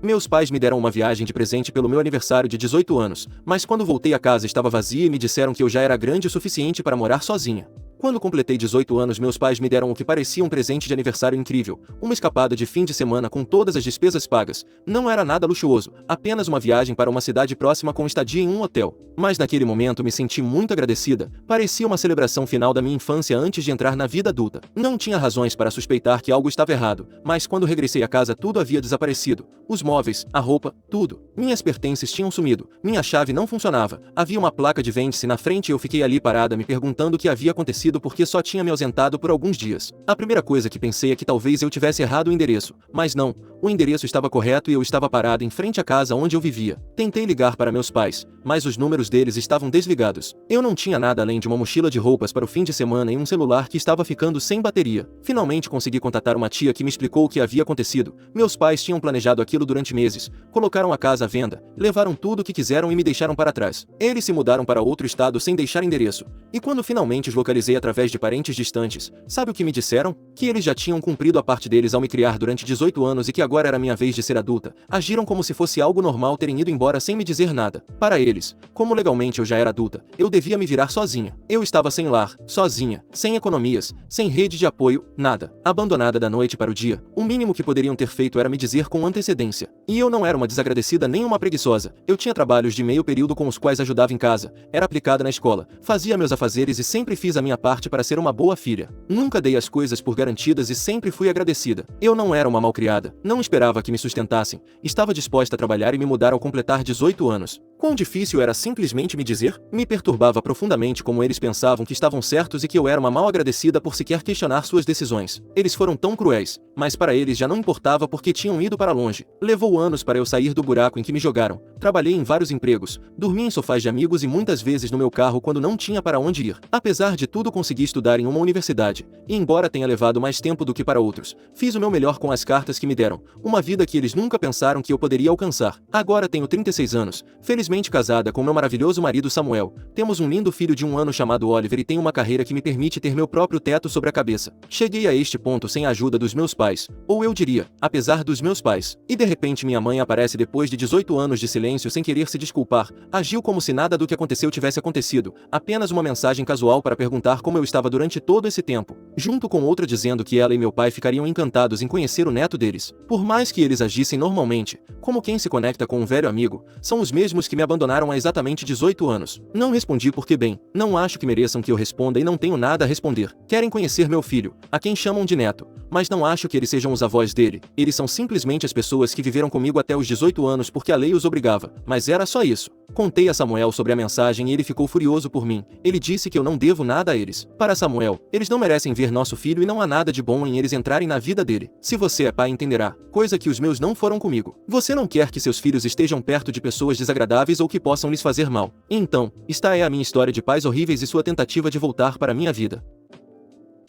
Meus pais me deram uma viagem de presente pelo meu aniversário de 18 anos, mas quando voltei a casa estava vazia e me disseram que eu já era grande o suficiente para morar sozinha. Quando completei 18 anos, meus pais me deram o que parecia um presente de aniversário incrível, uma escapada de fim de semana com todas as despesas pagas. Não era nada luxuoso, apenas uma viagem para uma cidade próxima com estadia em um hotel. Mas naquele momento me senti muito agradecida, parecia uma celebração final da minha infância antes de entrar na vida adulta. Não tinha razões para suspeitar que algo estava errado, mas quando regressei a casa tudo havia desaparecido. Os móveis, a roupa, tudo. Minhas pertences tinham sumido, minha chave não funcionava, havia uma placa de vende-se na frente e eu fiquei ali parada me perguntando o que havia acontecido porque só tinha me ausentado por alguns dias. A primeira coisa que pensei é que talvez eu tivesse errado o endereço, mas não, o endereço estava correto e eu estava parada em frente à casa onde eu vivia. Tentei ligar para meus pais, mas os números deles estavam desligados. Eu não tinha nada além de uma mochila de roupas para o fim de semana e um celular que estava ficando sem bateria. Finalmente consegui contatar uma tia que me explicou o que havia acontecido. Meus pais tinham planejado aquilo durante meses, colocaram a casa à venda, levaram tudo o que quiseram e me deixaram para trás. Eles se mudaram para outro estado sem deixar endereço. E quando finalmente os localizei através de parentes distantes, sabe o que me disseram? Que eles já tinham cumprido a parte deles ao me criar durante 18 anos e que agora era minha vez de ser adulta. Agiram como se fosse algo normal terem ido embora sem me dizer nada. Para eles, como legalmente eu já era adulta, eu devia me virar sozinha. Eu estava sem lar, sozinha, sem economias, sem rede de apoio, nada. Abandonada da noite para o dia, o mínimo que poderiam ter feito era me dizer com antecedência. E eu não era uma desagradecida nem uma preguiçosa. Eu tinha trabalhos de meio período com os quais ajudava em casa, era aplicada na escola, fazia meus afazeres e sempre fiz a minha parte para ser uma boa filha. Nunca dei as coisas por garantidas e sempre fui agradecida. Eu não era uma malcriada, não esperava que me sustentassem, estava disposta a trabalhar e me mudar ao completar 18 anos. Quão difícil era simplesmente me dizer? Me perturbava profundamente como eles pensavam que estavam certos e que eu era uma mal agradecida por sequer questionar suas decisões. Eles foram tão cruéis, mas para eles já não importava porque tinham ido para longe. Levou anos para eu sair do buraco em que me jogaram. Trabalhei em vários empregos, dormi em sofás de amigos e muitas vezes no meu carro quando não tinha para onde ir. Apesar de tudo, consegui estudar em uma universidade, e embora tenha levado mais tempo do que para outros, fiz o meu melhor com as cartas que me deram, uma vida que eles nunca pensaram que eu poderia alcançar. Agora tenho 36 anos, felizmente casada com meu maravilhoso marido Samuel, temos um lindo filho de 1 ano chamado Oliver e tenho uma carreira que me permite ter meu próprio teto sobre a cabeça. Cheguei a este ponto sem a ajuda dos meus pais, ou eu diria, apesar dos meus pais. E de repente minha mãe aparece depois de 18 anos de silêncio sem querer se desculpar, agiu como se nada do que aconteceu tivesse acontecido, apenas uma mensagem casual para perguntar como eu estava durante todo esse tempo, junto com outra dizendo que ela e meu pai ficariam encantados em conhecer o neto deles. Por mais que eles agissem normalmente, como quem se conecta com um velho amigo, são os mesmos que me abandonaram há exatamente 18 anos. Não respondi porque bem, não acho que mereçam que eu responda e não tenho nada a responder. Querem conhecer meu filho, a quem chamam de neto, mas não acho que eles sejam os avós dele, eles são simplesmente as pessoas que viveram comigo até os 18 anos porque a lei os obrigava, mas era só isso. Contei a Samuel sobre a mensagem e ele ficou furioso por mim. Ele disse que eu não devo nada a eles. Para Samuel, eles não merecem ver nosso filho e não há nada de bom em eles entrarem na vida dele. Se você é pai, entenderá, coisa que os meus não foram comigo. Você não quer que seus filhos estejam perto de pessoas desagradáveis ou que possam lhes fazer mal. Então, esta é a minha história de pais horríveis e sua tentativa de voltar para a minha vida.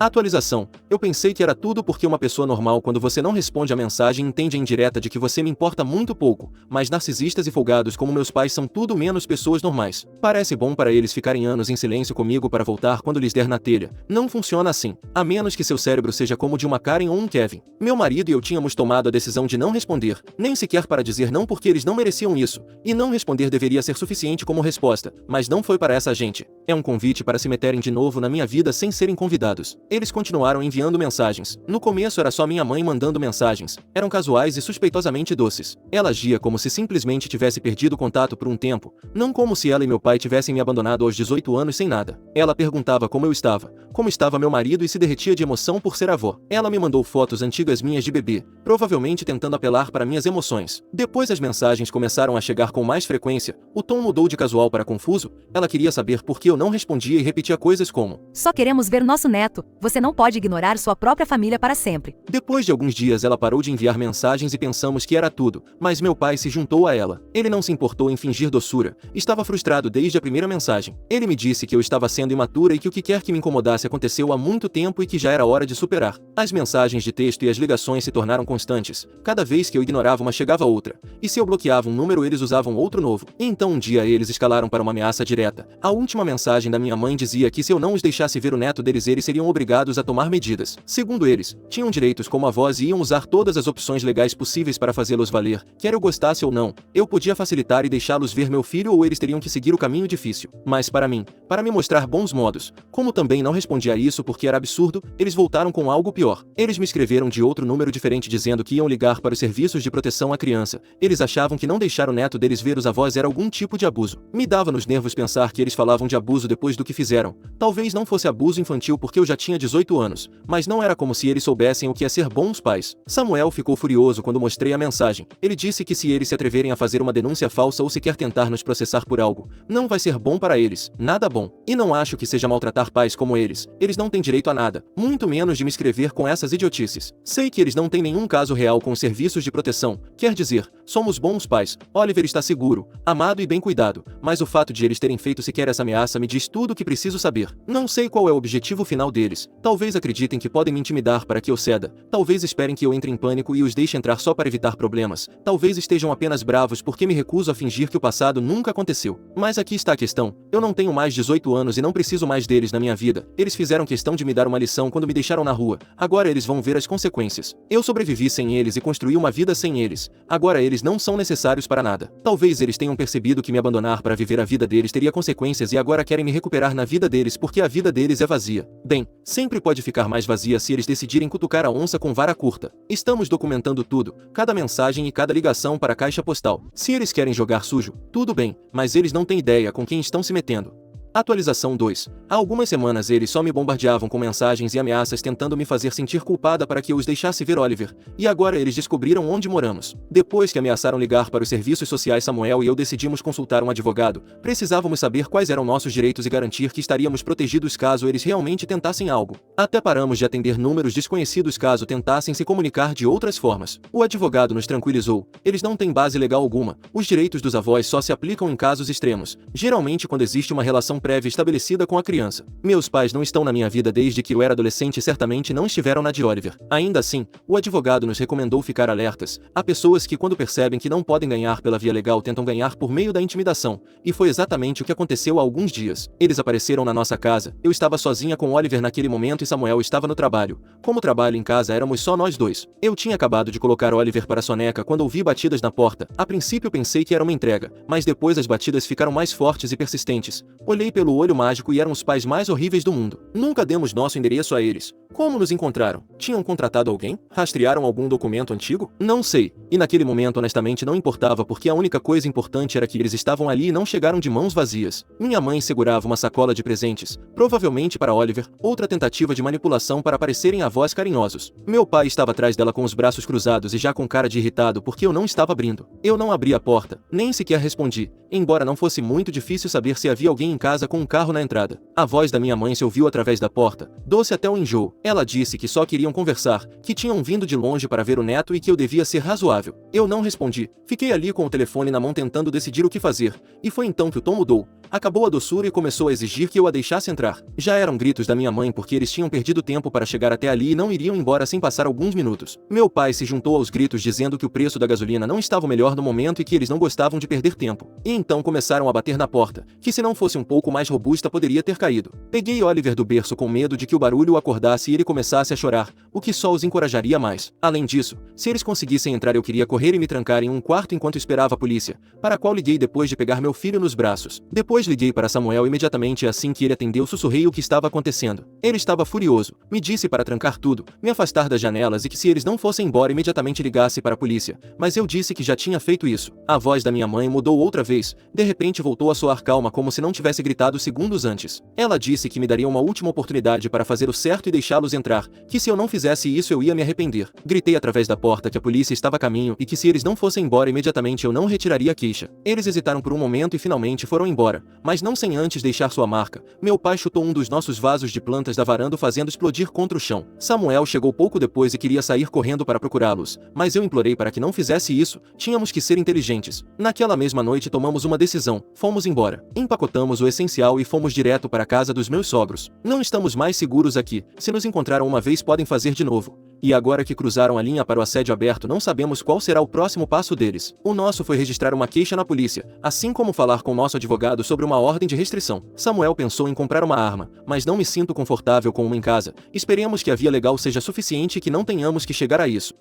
Atualização. Eu pensei que era tudo porque uma pessoa normal quando você não responde a mensagem entende a indireta de que você me importa muito pouco, mas narcisistas e folgados como meus pais são tudo menos pessoas normais. Parece bom para eles ficarem anos em silêncio comigo para voltar quando lhes der na telha. Não funciona assim, a menos que seu cérebro seja como de uma Karen ou um Kevin. Meu marido e eu tínhamos tomado a decisão de não responder, nem sequer para dizer não porque eles não mereciam isso, e não responder deveria ser suficiente como resposta, mas não foi para essa gente. É um convite para se meterem de novo na minha vida sem serem convidados. Eles continuaram enviando mensagens. No começo era só minha mãe mandando mensagens. Eram casuais e suspeitosamente doces. Ela agia como se simplesmente tivesse perdido contato por um tempo, não como se ela e meu pai tivessem me abandonado aos 18 anos sem nada. Ela perguntava como eu estava, como estava meu marido e se derretia de emoção por ser avó. Ela me mandou fotos antigas minhas de bebê, provavelmente tentando apelar para minhas emoções. Depois as mensagens começaram a chegar com mais frequência, o tom mudou de casual para confuso. Ela queria saber por que eu não respondia e repetia coisas como: só queremos ver nosso neto, você não pode ignorar sua própria família para sempre. Depois de alguns dias ela parou de enviar mensagens e pensamos que era tudo, mas meu pai se juntou a ela. Ele não se importou em fingir doçura, estava frustrado desde a primeira mensagem. Ele me disse que eu estava sendo imatura e que o que quer que me incomodasse aconteceu há muito tempo e que já era hora de superar. As mensagens de texto e as ligações se tornaram constantes. Cada vez que eu ignorava uma chegava outra, e se eu bloqueava um número eles usavam outro novo. Então um dia eles escalaram para uma ameaça direta. A última mensagem da minha mãe dizia que se eu não os deixasse ver o neto deles eles seriam obrigados obrigados a tomar medidas. Segundo eles, tinham direitos como avós e iam usar todas as opções legais possíveis para fazê-los valer, quer eu gostasse ou não. Eu podia facilitar e deixá-los ver meu filho ou eles teriam que seguir o caminho difícil. Mas para mim, para me mostrar bons modos, como também não respondi a isso porque era absurdo, eles voltaram com algo pior. Eles me escreveram de outro número diferente dizendo que iam ligar para os serviços de proteção à criança. Eles achavam que não deixar o neto deles ver os avós era algum tipo de abuso. Me dava nos nervos pensar que eles falavam de abuso depois do que fizeram. Talvez não fosse abuso infantil porque eu já tinha 18 anos, mas não era como se eles soubessem o que é ser bons pais. Samuel ficou furioso quando mostrei a mensagem. Ele disse que se eles se atreverem a fazer uma denúncia falsa ou sequer tentar nos processar por algo, não vai ser bom para eles, nada bom. E não acho que seja maltratar pais como eles. Eles não têm direito a nada, muito menos de me escrever com essas idiotices. Sei que eles não têm nenhum caso real com os serviços de proteção, quer dizer, somos bons pais. Oliver está seguro, amado e bem cuidado, mas o fato de eles terem feito sequer essa ameaça me diz tudo o que preciso saber. Não sei qual é o objetivo final deles. Talvez acreditem que podem me intimidar para que eu ceda. Talvez esperem que eu entre em pânico e os deixe entrar só para evitar problemas. Talvez estejam apenas bravos porque me recuso a fingir que o passado nunca aconteceu. Mas aqui está a questão. Eu não tenho mais 18 anos e não preciso mais deles na minha vida. Eles fizeram questão de me dar uma lição quando me deixaram na rua. Agora eles vão ver as consequências. Eu sobrevivi sem eles e construí uma vida sem eles. Agora eles não são necessários para nada. Talvez eles tenham percebido que me abandonar para viver a vida deles teria consequências e agora querem me recuperar na vida deles porque a vida deles é vazia. Bem, sempre pode ficar mais vazia se eles decidirem cutucar a onça com vara curta. Estamos documentando tudo, cada mensagem e cada ligação para a caixa postal. Se eles querem jogar sujo, tudo bem, mas eles não têm ideia com quem estão se metendo. Atualização 2. Há algumas semanas eles só me bombardeavam com mensagens e ameaças tentando me fazer sentir culpada para que eu os deixasse ver Oliver, e agora eles descobriram onde moramos. Depois que ameaçaram ligar para os serviços sociais, Samuel e eu decidimos consultar um advogado. Precisávamos saber quais eram nossos direitos e garantir que estaríamos protegidos caso eles realmente tentassem algo. Até paramos de atender números desconhecidos caso tentassem se comunicar de outras formas. O advogado nos tranquilizou. Eles não têm base legal alguma. Os direitos dos avós só se aplicam em casos extremos, geralmente quando existe uma relação prévia estabelecida com a criança. Meus pais não estão na minha vida desde que eu era adolescente e certamente não estiveram na de Oliver. Ainda assim, o advogado nos recomendou ficar alertas. Há pessoas que quando percebem que não podem ganhar pela via legal tentam ganhar por meio da intimidação, e foi exatamente o que aconteceu há alguns dias. Eles apareceram na nossa casa. Eu estava sozinha com Oliver naquele momento e Samuel estava no trabalho. Como trabalho em casa éramos só nós dois. Eu tinha acabado de colocar Oliver para a soneca quando ouvi batidas na porta. A princípio pensei que era uma entrega, mas depois as batidas ficaram mais fortes e persistentes. Olhei pelo olho mágico e eram os pais mais horríveis do mundo. Nunca demos nosso endereço a eles. Como nos encontraram? Tinham contratado alguém? Rastrearam algum documento antigo? Não sei. E naquele momento honestamente não importava porque a única coisa importante era que eles estavam ali e não chegaram de mãos vazias. Minha mãe segurava uma sacola de presentes, provavelmente para Oliver, outra tentativa de manipulação para parecerem avós carinhosos. Meu pai estava atrás dela com os braços cruzados e já com cara de irritado porque eu não estava abrindo. Eu não abri a porta, nem sequer respondi, embora não fosse muito difícil saber se havia alguém em casa com um carro na entrada. A voz da minha mãe se ouviu através da porta, doce até o enjoo. Ela disse que só queriam conversar, que tinham vindo de longe para ver o neto e que eu devia ser razoável. Eu não respondi. Fiquei ali com o telefone na mão tentando decidir o que fazer, e foi então que o tom mudou. Acabou a doçura e começou a exigir que eu a deixasse entrar. Já eram gritos da minha mãe porque eles tinham perdido tempo para chegar até ali e não iriam embora sem passar alguns minutos. Meu pai se juntou aos gritos dizendo que o preço da gasolina não estava o melhor no momento e que eles não gostavam de perder tempo. E então começaram a bater na porta, que se não fosse um pouco mais robusta poderia ter caído. Peguei Oliver do berço com medo de que o barulho o acordasse e ele começasse a chorar, o que só os encorajaria mais. Além disso, se eles conseguissem entrar eu queria correr e me trancar em um quarto enquanto esperava a polícia, para a qual liguei depois de pegar meu filho nos braços. Depois liguei para Samuel imediatamente e assim que ele atendeu sussurrei o que estava acontecendo. Ele estava furioso, me disse para trancar tudo, me afastar das janelas e que se eles não fossem embora imediatamente ligasse para a polícia, mas eu disse que já tinha feito isso. A voz da minha mãe mudou outra vez, de repente voltou a soar calma como se não tivesse gritado segundos antes. Ela disse que me daria uma última oportunidade para fazer o certo e deixá-los entrar, que se eu não fizesse isso eu ia me arrepender. Gritei através da porta que a polícia estava a caminho e que se eles não fossem embora imediatamente eu não retiraria a queixa. Eles hesitaram por um momento e finalmente foram embora, mas não sem antes deixar sua marca. Meu pai chutou um dos nossos vasos de plantas da varanda fazendo explodir contra o chão. Samuel chegou pouco depois e queria sair correndo para procurá-los, mas eu implorei para que não fizesse isso, tínhamos que ser inteligentes. Naquela mesma noite tomamos uma decisão, fomos embora. Empacotamos o essencial e fomos direto para a casa dos meus sogros. Não estamos mais seguros aqui, se nos encontraram uma vez podem fazer de novo. E agora que cruzaram a linha para o assédio aberto, não sabemos qual será o próximo passo deles. O nosso foi registrar uma queixa na polícia, assim como falar com nosso advogado sobre uma ordem de restrição. Samuel pensou em comprar uma arma, mas não me sinto confortável com uma em casa. Esperemos que a via legal seja suficiente e que não tenhamos que chegar a isso.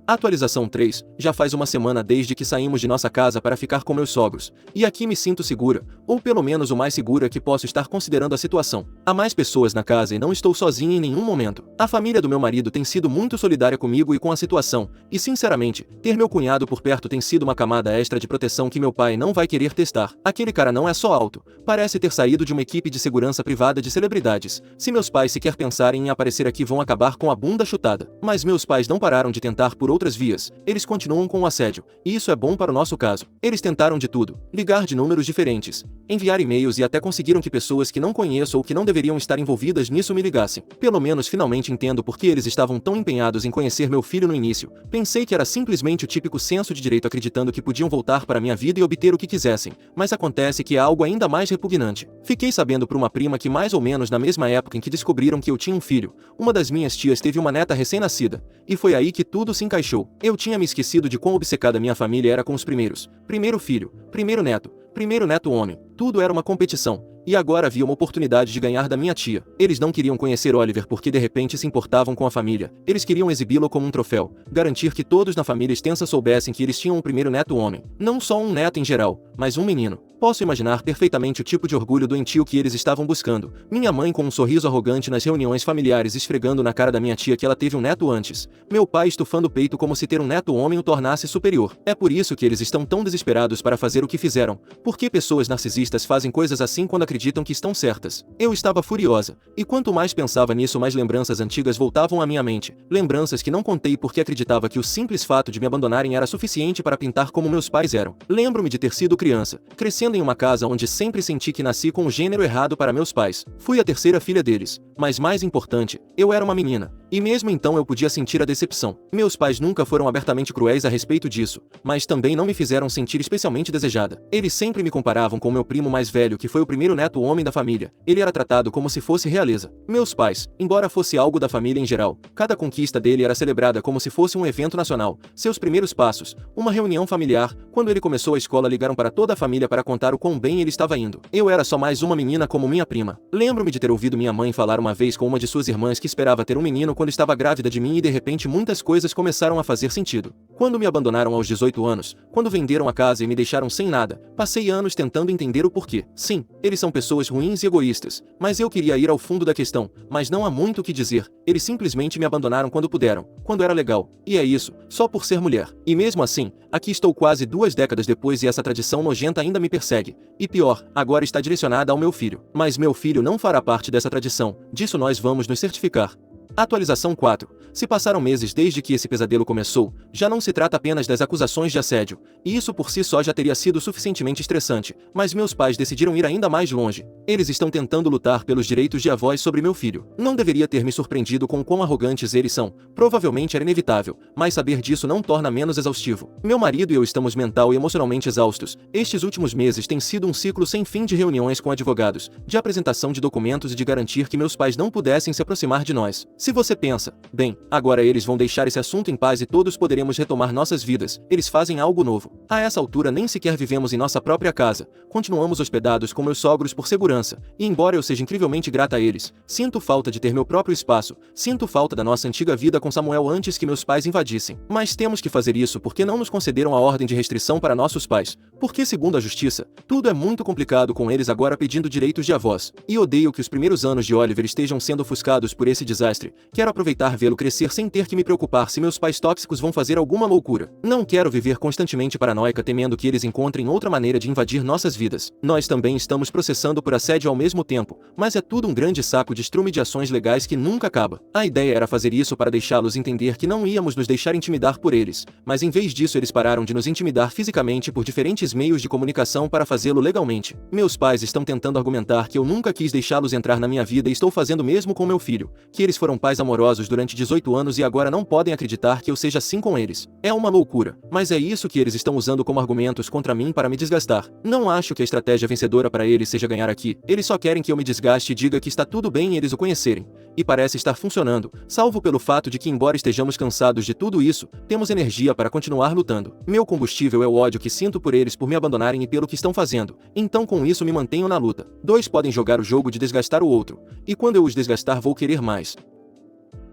Atualização 3. Já faz uma semana desde que saímos de nossa casa para ficar com meus sogros, e aqui me sinto segura, ou pelo menos o mais segura que posso estar considerando a situação. Há mais pessoas na casa e não estou sozinha em nenhum momento. A família do meu marido tem sido muito solidária comigo e com a situação, e sinceramente, ter meu cunhado por perto tem sido uma camada extra de proteção que meu pai não vai querer testar. Aquele cara não é só alto, parece ter saído de uma equipe de segurança privada de celebridades. Se meus pais sequer pensarem em aparecer aqui, vão acabar com a bunda chutada. Mas meus pais não pararam de tentar por outras vias, eles continuam com o assédio, e isso é bom para o nosso caso. Eles tentaram de tudo, ligar de números diferentes, enviar e-mails e até conseguiram que pessoas que não conheço ou que não deveriam estar envolvidas nisso me ligassem. Pelo menos finalmente entendo por que eles estavam tão empenhados em conhecer meu filho no início. Pensei que era simplesmente o típico senso de direito, acreditando que podiam voltar para minha vida e obter o que quisessem, mas acontece que é algo ainda mais repugnante. Fiquei sabendo por uma prima que mais ou menos na mesma época em que descobriram que eu tinha um filho, uma das minhas tias teve uma neta recém-nascida, e foi aí que tudo se encaixou. Eu tinha me esquecido de quão obcecada minha família era com os primeiros. Primeiro filho, primeiro neto homem. Tudo era uma competição. E agora havia uma oportunidade de ganhar da minha tia. Eles não queriam conhecer Oliver porque de repente se importavam com a família. Eles queriam exibi-lo como um troféu. Garantir que todos na família extensa soubessem que eles tinham um primeiro neto homem. Não só um neto em geral, mas um menino. Posso imaginar perfeitamente o tipo de orgulho doentio que eles estavam buscando. Minha mãe com um sorriso arrogante nas reuniões familiares, esfregando na cara da minha tia que ela teve um neto antes. Meu pai estufando o peito como se ter um neto homem o tornasse superior. É por isso que eles estão tão desesperados para fazer o que fizeram. Porque pessoas narcisistas fazem coisas assim quando acreditam que estão certas. Eu estava furiosa, e quanto mais pensava nisso, mais lembranças antigas voltavam à minha mente. Lembranças que não contei porque acreditava que o simples fato de me abandonarem era suficiente para pintar como meus pais eram. Lembro-me de ter sido criança, crescendo em uma casa onde sempre senti que nasci com o gênero errado para meus pais. Fui a terceira filha deles, mas mais importante, eu era uma menina. E mesmo então eu podia sentir a decepção. Meus pais nunca foram abertamente cruéis a respeito disso, mas também não me fizeram sentir especialmente desejada. Eles sempre me comparavam com meu primo mais velho, que foi o primeiro neto homem da família. Ele era tratado como se fosse realeza. Meus pais, embora fosse algo da família em geral, cada conquista dele era celebrada como se fosse um evento nacional. Seus primeiros passos, uma reunião familiar, quando ele começou a escola, ligaram para toda a família para contar o quão bem ele estava indo. Eu era só mais uma menina como minha prima. Lembro-me de ter ouvido minha mãe falar uma vez com uma de suas irmãs que esperava ter um menino quando estava grávida de mim, e de repente muitas coisas começaram a fazer sentido. Quando me abandonaram aos 18 anos, quando venderam a casa e me deixaram sem nada, passei anos tentando entender o porquê. Sim, eles são pessoas ruins e egoístas, mas eu queria ir ao fundo da questão, mas não há muito o que dizer. Eles simplesmente me abandonaram quando puderam, quando era legal, e é isso, só por ser mulher. E mesmo assim, aqui estou quase 2 décadas depois e essa tradição nojenta ainda me persegue. E pior, agora está direcionada ao meu filho. Mas meu filho não fará parte dessa tradição, disso nós vamos nos certificar. Atualização 4. Se passaram meses desde que esse pesadelo começou, já não se trata apenas das acusações de assédio, e isso por si só já teria sido suficientemente estressante, mas meus pais decidiram ir ainda mais longe. Eles estão tentando lutar pelos direitos de avós sobre meu filho. Não deveria ter me surpreendido com quão arrogantes eles são, provavelmente era inevitável, mas saber disso não torna menos exaustivo. Meu marido e eu estamos mental e emocionalmente exaustos. Estes últimos meses têm sido um ciclo sem fim de reuniões com advogados, de apresentação de documentos e de garantir que meus pais não pudessem se aproximar de nós. Se você pensa, bem, agora eles vão deixar esse assunto em paz e todos poderemos retomar nossas vidas, eles fazem algo novo. A essa altura nem sequer vivemos em nossa própria casa, continuamos hospedados com meus sogros por segurança, e embora eu seja incrivelmente grata a eles, sinto falta de ter meu próprio espaço, sinto falta da nossa antiga vida com Samuel antes que meus pais invadissem. Mas temos que fazer isso porque não nos concederam a ordem de restrição para nossos pais, porque segundo a justiça, tudo é muito complicado com eles agora pedindo direitos de avós, e odeio que os primeiros anos de Oliver estejam sendo ofuscados por esse desastre. Quero aproveitar vê-lo crescer sem ter que me preocupar se meus pais tóxicos vão fazer alguma loucura. Não quero viver constantemente paranoica temendo que eles encontrem outra maneira de invadir nossas vidas. Nós também estamos processando por assédio ao mesmo tempo, mas é tudo um grande saco de estrume de ações legais que nunca acaba. A ideia era fazer isso para deixá-los entender que não íamos nos deixar intimidar por eles, mas em vez disso eles pararam de nos intimidar fisicamente por diferentes meios de comunicação para fazê-lo legalmente. Meus pais estão tentando argumentar que eu nunca quis deixá-los entrar na minha vida e estou fazendo mesmo com meu filho, que eles foram pais amorosos durante 18 anos e agora não podem acreditar que eu seja assim com eles. É uma loucura, mas é isso que eles estão usando usando como argumentos contra mim para me desgastar. Não acho que a estratégia vencedora para eles seja ganhar aqui. Eles só querem que eu me desgaste e diga que está tudo bem e eles o conhecerem. E parece estar funcionando, salvo pelo fato de que, embora estejamos cansados de tudo isso, temos energia para continuar lutando. Meu combustível é o ódio que sinto por eles por me abandonarem e pelo que estão fazendo. Então com isso me mantenho na luta. Dois podem jogar o jogo de desgastar o outro. E quando eu os desgastar vou querer mais.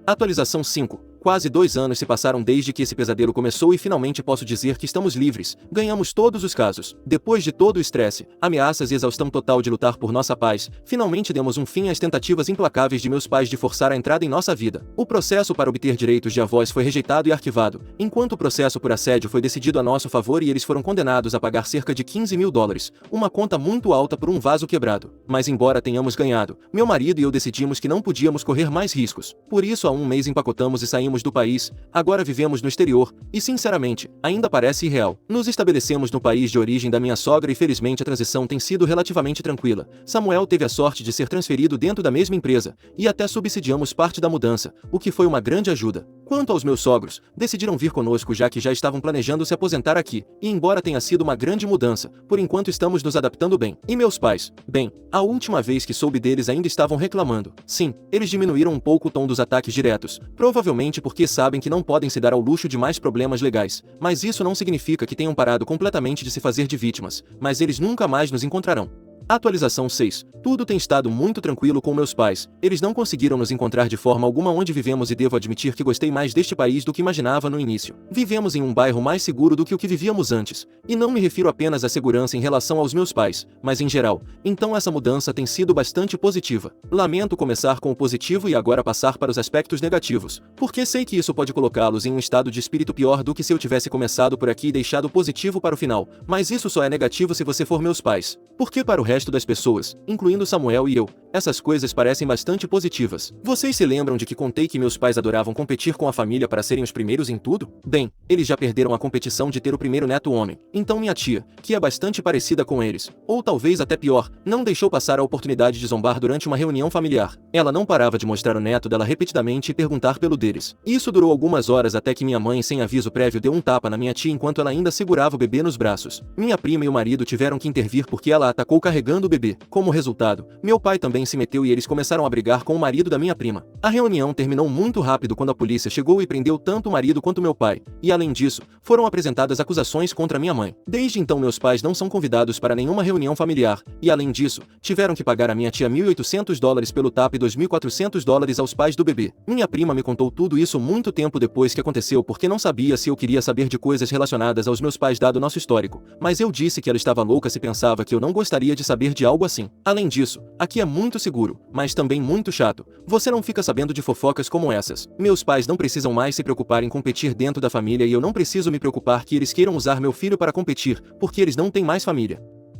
Atualização 5. Quase 2 anos se passaram desde que esse pesadelo começou e finalmente posso dizer que estamos livres. Ganhamos todos os casos. Depois de todo o estresse, ameaças e exaustão total de lutar por nossa paz, finalmente demos um fim às tentativas implacáveis de meus pais de forçar a entrada em nossa vida. O processo para obter direitos de avós foi rejeitado e arquivado, enquanto o processo por assédio foi decidido a nosso favor e eles foram condenados a pagar cerca de $15.000, uma conta muito alta por um vaso quebrado. Mas embora tenhamos ganhado, meu marido e eu decidimos que não podíamos correr mais riscos. Por isso há um mês empacotamos e saímos do país, agora vivemos no exterior, e sinceramente, ainda parece irreal. Nos estabelecemos no país de origem da minha sogra e felizmente a transição tem sido relativamente tranquila. Samuel teve a sorte de ser transferido dentro da mesma empresa, e até subsidiamos parte da mudança, o que foi uma grande ajuda. Quanto aos meus sogros, decidiram vir conosco já que já estavam planejando se aposentar aqui, e embora tenha sido uma grande mudança, por enquanto estamos nos adaptando bem. E meus pais? Bem, a última vez que soube deles ainda estavam reclamando. Sim, eles diminuíram um pouco o tom dos ataques diretos, provavelmente porque sabem que não podem se dar ao luxo de mais problemas legais, mas isso não significa que tenham parado completamente de se fazer de vítimas, mas eles nunca mais nos encontrarão. Atualização 6. Tudo tem estado muito tranquilo com meus pais. Eles não conseguiram nos encontrar de forma alguma onde vivemos e devo admitir que gostei mais deste país do que imaginava no início. Vivemos em um bairro mais seguro do que o que vivíamos antes. E não me refiro apenas à segurança em relação aos meus pais, mas em geral. Então essa mudança tem sido bastante positiva. Lamento começar com o positivo e agora passar para os aspectos negativos, porque sei que isso pode colocá-los em um estado de espírito pior do que se eu tivesse começado por aqui e deixado o positivo para o final. Mas isso só é negativo se você for meus pais. Porque para o resto das pessoas, incluindo Samuel e eu, essas coisas parecem bastante positivas. Vocês se lembram de que contei que meus pais adoravam competir com a família para serem os primeiros em tudo? Bem, eles já perderam a competição de ter o primeiro neto homem. Então minha tia, que é bastante parecida com eles, ou talvez até pior, não deixou passar a oportunidade de zombar durante uma reunião familiar. Ela não parava de mostrar o neto dela repetidamente e perguntar pelo deles. Isso durou algumas horas até que minha mãe, sem aviso prévio, deu um tapa na minha tia enquanto ela ainda segurava o bebê nos braços. Minha prima e o marido tiveram que intervir porque ela a atacou carregando o bebê. Como resultado, meu pai também se meteu e eles começaram a brigar com o marido da minha prima. A reunião terminou muito rápido quando a polícia chegou e prendeu tanto o marido quanto meu pai, e além disso, foram apresentadas acusações contra minha mãe. Desde então meus pais não são convidados para nenhuma reunião familiar, e além disso, tiveram que pagar a minha tia $1.800 pelo tapa e $2.400 aos pais do bebê. Minha prima me contou tudo isso muito tempo depois que aconteceu porque não sabia se eu queria saber de coisas relacionadas aos meus pais dado nosso histórico, mas eu disse que ela estava louca se pensava que eu não gostaria de saber de algo assim. Além disso, aqui é muito seguro, mas também muito chato. Você não fica sabendo de fofocas como essas. Meus pais não precisam mais se preocupar em competir dentro da família e eu não preciso me preocupar que eles queiram usar meu filho para competir, porque eles não têm mais família.